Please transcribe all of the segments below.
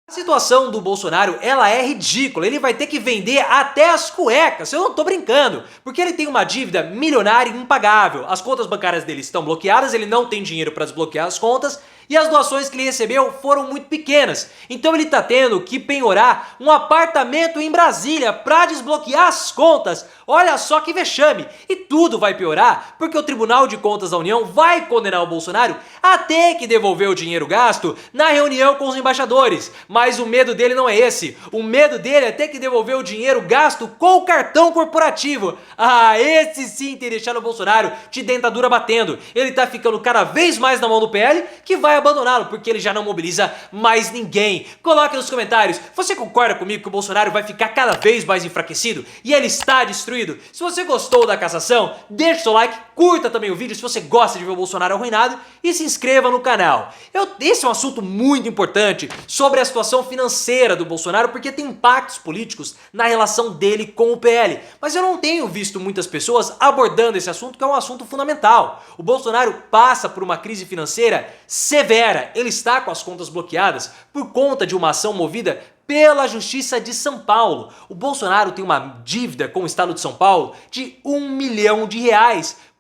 A situação do Bolsonaro, ela é ridícula, ele vai ter que vender até as cuecas, eu não tô brincando, porque ele tem uma dívida milionária e impagável, as contas bancárias dele estão bloqueadas, ele não tem dinheiro para desbloquear as contas, e as doações que ele recebeu foram muito pequenas, então ele tá tendo que penhorar um apartamento em Brasília para desbloquear as contas. Olha só que vexame, e tudo vai piorar porque o Tribunal de Contas da União vai condenar o Bolsonaro a ter que devolver o dinheiro gasto na reunião com os embaixadores. Mas o medo dele não é esse, o medo dele é ter que devolver o dinheiro gasto com o cartão corporativo. Ah, esse sim tem deixado o Bolsonaro de dentadura batendo. Ele tá ficando cada vez mais na mão do PL, que vai abandoná-lo porque ele já não mobiliza mais ninguém. Coloque nos comentários, você concorda comigo que o Bolsonaro vai ficar cada vez mais enfraquecido e ele está destruído? Se você gostou da cassação, deixa o seu like, curta também o vídeo se você gosta de ver o Bolsonaro arruinado e se inscreva no canal. Esse é um assunto muito importante sobre a situação financeira do Bolsonaro porque tem impactos políticos na relação dele com o PL. Mas eu não tenho visto muitas pessoas abordando esse assunto, que é um assunto fundamental. O Bolsonaro passa por uma crise financeira severa. Ele está com as contas bloqueadas por conta de uma ação movida pela Justiça de São Paulo. O Bolsonaro tem uma dívida com o Estado de São Paulo de R$ 1 milhão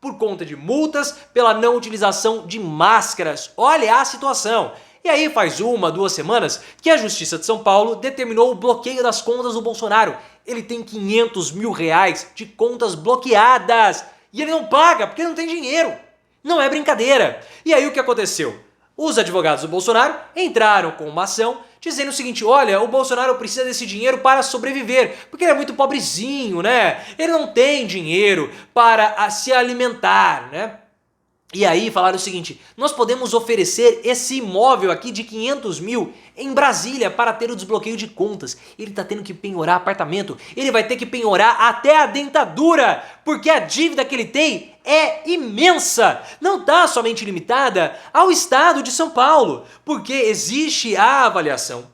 por conta de multas pela não utilização de máscaras. Olha a situação. E aí faz 2 semanas que a Justiça de São Paulo determinou o bloqueio das contas do Bolsonaro. Ele tem R$ 500 mil de contas bloqueadas e ele não paga porque ele não tem dinheiro. Não é brincadeira. E aí o que aconteceu? Os advogados do Bolsonaro entraram com uma ação dizendo o seguinte: olha, o Bolsonaro precisa desse dinheiro para sobreviver, porque ele é muito pobrezinho, né? Ele não tem dinheiro para se alimentar, né? E aí falaram o seguinte: nós podemos oferecer esse imóvel aqui de 500 mil em Brasília para ter o desbloqueio de contas. Ele tá tendo que penhorar apartamento, ele vai ter que penhorar até a dentadura, porque a dívida que ele tem é imensa. Não tá somente limitada ao estado de São Paulo, porque existe a avaliação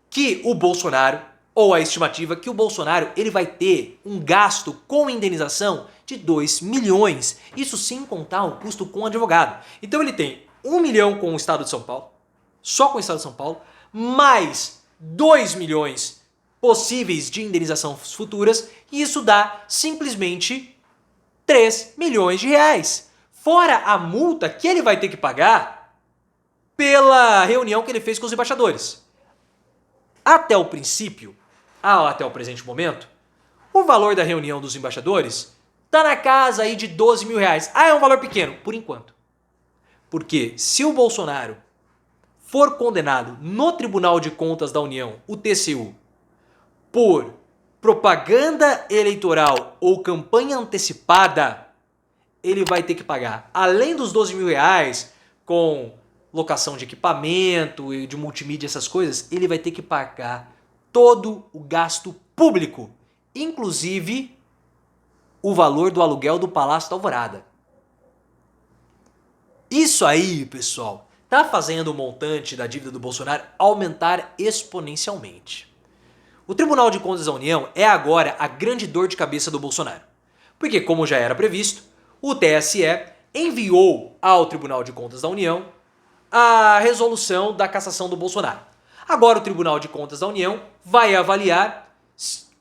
que o Bolsonaro, ou a estimativa que o Bolsonaro ele vai ter um gasto com indenização de 2 milhões. Isso sem contar o custo com o advogado. Então ele tem 1 milhão com o Estado de São Paulo, só com o Estado de São Paulo, mais 2 milhões possíveis de indenização futuras, e isso dá simplesmente 3 milhões de reais. Fora a multa que ele vai ter que pagar pela reunião que ele fez com os embaixadores. Até o princípio, até o presente momento, o valor da reunião dos embaixadores tá na casa aí de 12 mil reais. Ah, é um valor pequeno, por enquanto. Porque se o Bolsonaro for condenado no Tribunal de Contas da União, o TCU, por propaganda eleitoral ou campanha antecipada, ele vai ter que pagar, além dos 12 mil reais, com locação de equipamento e de multimídia, essas coisas, ele vai ter que pagar todo o gasto público, inclusive o valor do aluguel do Palácio da Alvorada. Isso aí, pessoal, tá fazendo o montante da dívida do Bolsonaro aumentar exponencialmente. O Tribunal de Contas da União é agora a grande dor de cabeça do Bolsonaro. Porque, como já era previsto, o TSE enviou ao Tribunal de Contas da União a resolução da cassação do Bolsonaro. Agora o Tribunal de Contas da União vai avaliar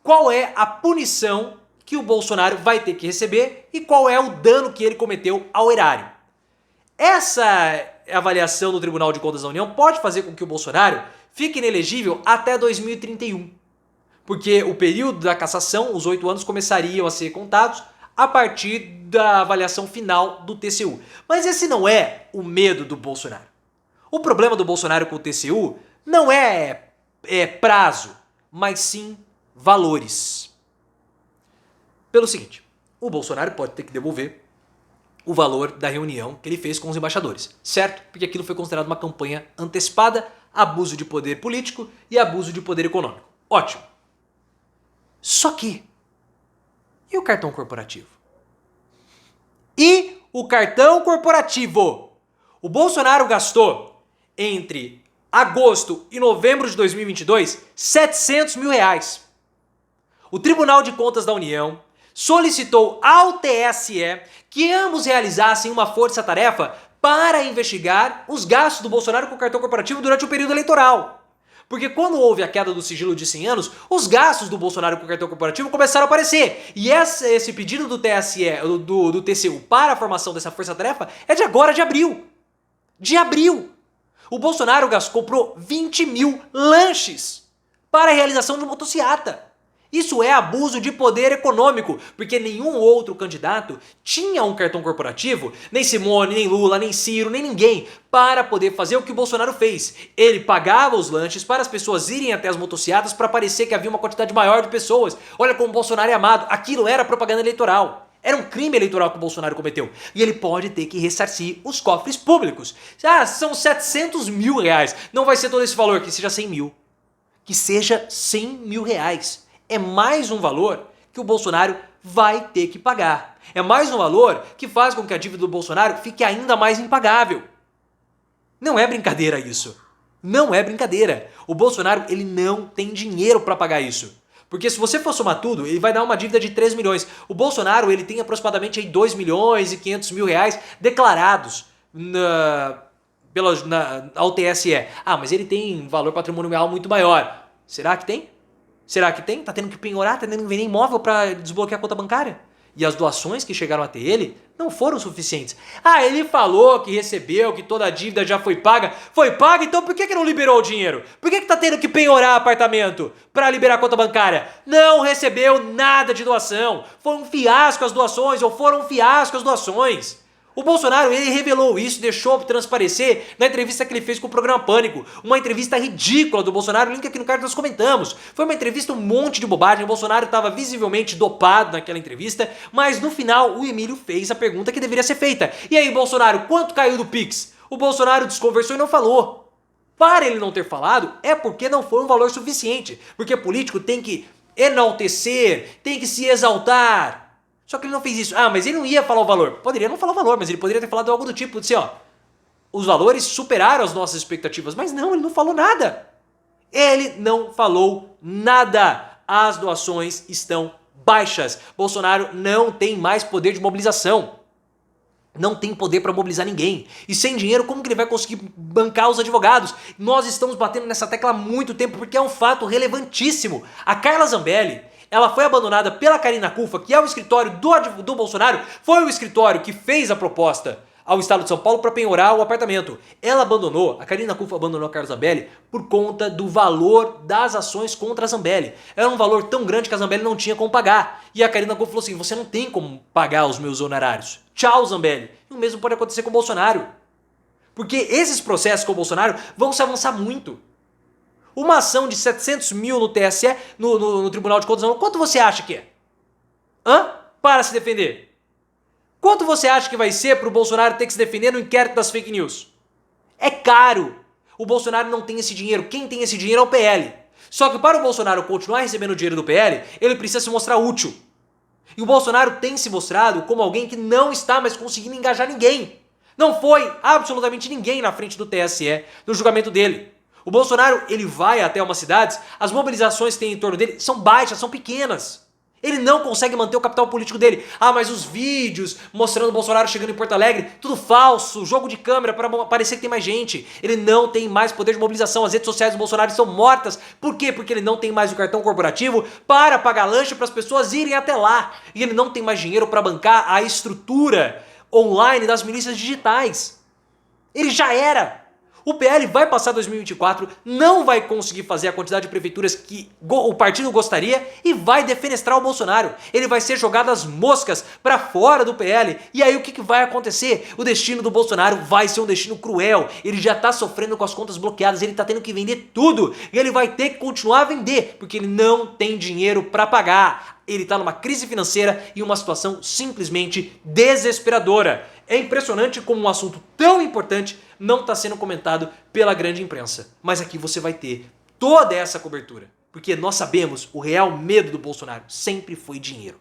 qual é a punição que o Bolsonaro vai ter que receber e qual é o dano que ele cometeu ao erário. Essa avaliação do Tribunal de Contas da União pode fazer com que o Bolsonaro fique inelegível até 2031. Porque o período da cassação, os 8 anos, começariam a ser contados a partir da avaliação final do TCU. Mas esse não é o medo do Bolsonaro. O problema do Bolsonaro com o TCU não é prazo, mas sim valores. Pelo seguinte, o Bolsonaro pode ter que devolver o valor da reunião que ele fez com os embaixadores, certo? Porque aquilo foi considerado uma campanha antecipada, abuso de poder político e abuso de poder econômico. Ótimo. Só que, e o cartão corporativo? E o cartão corporativo? O Bolsonaro gastou entre agosto e novembro de 2022 700 mil reais. O Tribunal de Contas da União solicitou ao TSE que ambos realizassem uma força-tarefa para investigar os gastos do Bolsonaro com o cartão corporativo durante o período eleitoral. Porque quando houve a queda do sigilo de 100 anos, os gastos do Bolsonaro com o cartão corporativo começaram a aparecer. E esse pedido do TSE, do TCU para a formação dessa força-tarefa é de agora, de abril. De abril. O Bolsonaro comprou 20 mil lanches para a realização de motociata. Isso é abuso de poder econômico, porque nenhum outro candidato tinha um cartão corporativo, nem Simone, nem Lula, nem Ciro, nem ninguém, para poder fazer o que o Bolsonaro fez. Ele pagava os lanches para as pessoas irem até as motociatas para parecer que havia uma quantidade maior de pessoas. Olha como o Bolsonaro é amado. Aquilo era propaganda eleitoral. Era um crime eleitoral que o Bolsonaro cometeu. E ele pode ter que ressarcir os cofres públicos. Ah, são 700 mil reais. Não vai ser todo esse valor, que seja 100 mil. Que seja 100 mil reais. É mais um valor que o Bolsonaro vai ter que pagar. É mais um valor que faz com que a dívida do Bolsonaro fique ainda mais impagável. Não é brincadeira isso. Não é brincadeira. O Bolsonaro, ele não tem dinheiro para pagar isso. Porque se você for somar tudo, ele vai dar uma dívida de 3 milhões. O Bolsonaro, ele tem aproximadamente aí 2 milhões e 500 mil reais declarados ao TSE. Ah, mas ele tem valor patrimonial muito maior. Será que tem? Será que tem? Tá tendo que penhorar, tá tendo que vender imóvel para desbloquear a conta bancária? E as doações que chegaram até ele não foram suficientes. Ah, ele falou que recebeu, que toda a dívida já foi paga. Foi paga, então por que não liberou o dinheiro? Por que tá tendo que penhorar apartamento para liberar a conta bancária? Não recebeu nada de doação. Foi um fiasco as doações, ou foram um fiasco as doações. O Bolsonaro, ele revelou isso, deixou transparecer na entrevista que ele fez com o programa Pânico. Uma entrevista ridícula do Bolsonaro, link aqui no card nós comentamos. Foi uma entrevista um monte de bobagem, o Bolsonaro estava visivelmente dopado naquela entrevista, mas no final o Emílio fez a pergunta que deveria ser feita. E aí, Bolsonaro, quanto caiu do Pix? O Bolsonaro desconversou e não falou. Para ele não ter falado, é porque não foi um valor suficiente. Porque político tem que enaltecer, tem que se exaltar. Só que ele não fez isso. Ah, mas ele não ia falar o valor. Poderia não falar o valor, mas ele poderia ter falado algo do tipo, assim, ó, os valores superaram as nossas expectativas. Mas não, ele não falou nada. Ele não falou nada. As doações estão baixas. Bolsonaro não tem mais poder de mobilização. Não tem poder para mobilizar ninguém. E sem dinheiro, como que ele vai conseguir bancar os advogados? Nós estamos batendo nessa tecla há muito tempo porque é um fato relevantíssimo. A Carla Zambelli, ela foi abandonada pela Karina Cuffa, que é o escritório do Bolsonaro, foi o escritório que fez a proposta ao Estado de São Paulo para penhorar o apartamento. Ela abandonou, a Karina Cuffa abandonou a Carla Zambelli por conta do valor das ações contra a Zambelli. Era um valor tão grande que a Zambelli não tinha como pagar. E a Karina Cuffa falou assim, você não tem como pagar os meus honorários. Tchau, Zambelli. E o mesmo pode acontecer com o Bolsonaro. Porque esses processos com o Bolsonaro vão se avançar muito. Uma ação de 700 mil no TSE, no Tribunal de Contas, quanto você acha que é? Para se defender. Quanto você acha que vai ser para o Bolsonaro ter que se defender no inquérito das fake news? É caro. O Bolsonaro não tem esse dinheiro. Quem tem esse dinheiro é o PL. Só que para o Bolsonaro continuar recebendo o dinheiro do PL, ele precisa se mostrar útil. E o Bolsonaro tem se mostrado como alguém que não está mais conseguindo engajar ninguém. Não foi absolutamente ninguém na frente do TSE no julgamento dele. O Bolsonaro, ele vai até umas cidades, as mobilizações que tem em torno dele são baixas, são pequenas. Ele não consegue manter o capital político dele. Ah, mas os vídeos mostrando o Bolsonaro chegando em Porto Alegre, tudo falso, jogo de câmera para parecer que tem mais gente. Ele não tem mais poder de mobilização. As redes sociais do Bolsonaro estão mortas. Por quê? Porque ele não tem mais o cartão corporativo para pagar lanche para as pessoas irem até lá. E ele não tem mais dinheiro para bancar a estrutura online das milícias digitais. Ele já era. O PL vai passar 2024, não vai conseguir fazer a quantidade de prefeituras que o partido gostaria e vai defenestrar o Bolsonaro. Ele vai ser jogado às moscas para fora do PL. E aí o que vai acontecer? O destino do Bolsonaro vai ser um destino cruel. Ele já tá sofrendo com as contas bloqueadas, ele tá tendo que vender tudo. E ele vai ter que continuar a vender, porque ele não tem dinheiro para pagar. Ele está numa crise financeira e uma situação simplesmente desesperadora. É impressionante como um assunto tão importante não está sendo comentado pela grande imprensa. Mas aqui você vai ter toda essa cobertura. Porque nós sabemos, o real medo do Bolsonaro sempre foi dinheiro.